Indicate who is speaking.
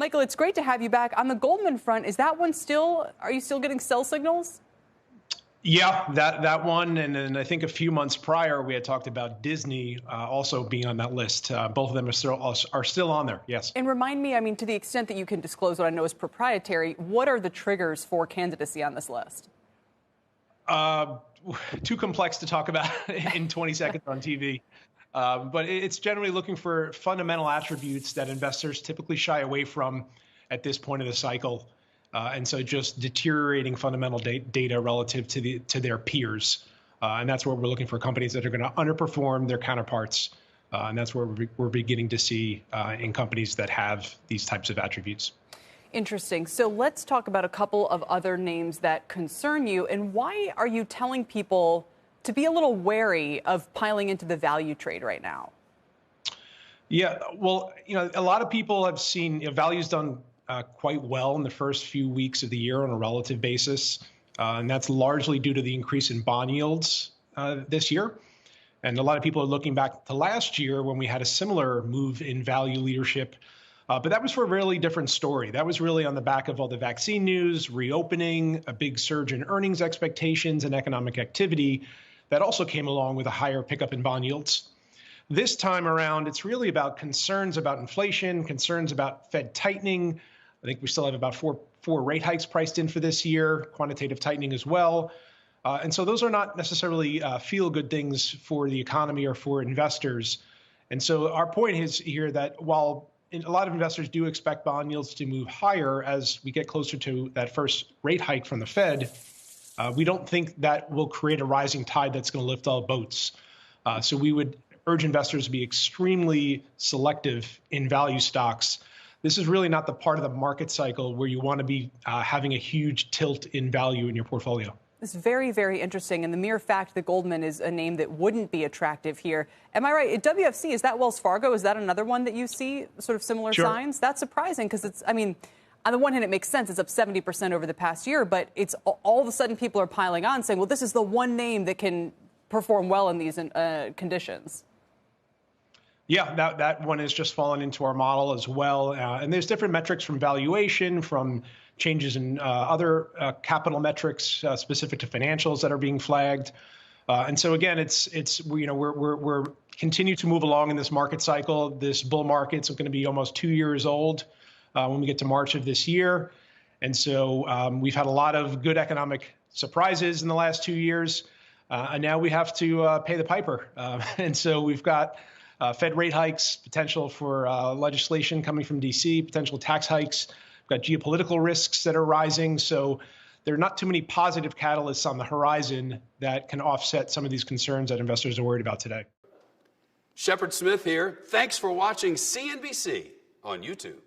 Speaker 1: Michael, it's great to have you back. On the Goldman front, is that one still, are you still getting sell signals?
Speaker 2: Yeah, that one. And then I think a few months prior, we had talked about Disney also being on that list. Both of them are still on there. Yes.
Speaker 1: And remind me, I mean, to the extent that you can disclose what I know is proprietary, what are the triggers for candidacy on this list?
Speaker 2: Too complex to talk about in 20 seconds on TV. But it's generally looking for fundamental attributes that investors typically shy away from at this point of the cycle. And so just deteriorating fundamental data relative to their peers. And that's where we're looking for companies that are going to underperform their counterparts. And that's where we're beginning to see in companies that have these types of attributes.
Speaker 1: Interesting. So let's talk about a couple of other names that concern you. And why are you telling people to be a little wary of piling into the value trade right now?
Speaker 2: Yeah, well, a lot of people have seen value's done quite well in the first few weeks of the year on a relative basis. And that's largely due to the increase in bond yields this year. And a lot of people are looking back to last year when we had a similar move in value leadership. But that was for a really different story. That was really on the back of all the vaccine news, reopening, a big surge in earnings expectations and economic activity that also came along with a higher pickup in bond yields. This time around, it's really about concerns about inflation, concerns about Fed tightening. I think we still have about four rate hikes priced in for this year, quantitative tightening as well. And so those are not necessarily feel-good things for the economy or for investors. And so our point is here that while a lot of investors do expect bond yields to move higher as we get closer to that first rate hike from the Fed, we don't think that will create a rising tide that's going to lift all boats. So we would urge investors to be extremely selective in value stocks. This is really not the part of the market cycle where you want to be having a huge tilt in value in your portfolio.
Speaker 1: It's very, very interesting. And the mere fact that Goldman is a name that wouldn't be attractive here. Am I right? At WFC, is that Wells Fargo? Is that another one that you see sort of similar signs? That's surprising because it's, I mean, on the one hand, it makes sense. It's up 70% over the past year, but it's all of a sudden people are piling on saying, well, this is the one name that can perform well in these conditions.
Speaker 2: Yeah, that one has just fallen into our model as well. And there's different metrics from valuation, from changes in other capital metrics specific to financials that are being flagged. And so again, we're continue to move along in this market cycle. This bull market's going to be almost 2 years old when we get to March of this year. And so we've had a lot of good economic surprises in the last 2 years. And now we have to pay the piper. And so we've got Fed rate hikes, potential for legislation coming from D.C., potential tax hikes. We've got geopolitical risks that are rising. So there are not too many positive catalysts on the horizon that can offset some of these concerns that investors are worried about today.
Speaker 3: Shepard Smith here. Thanks for watching CNBC on YouTube.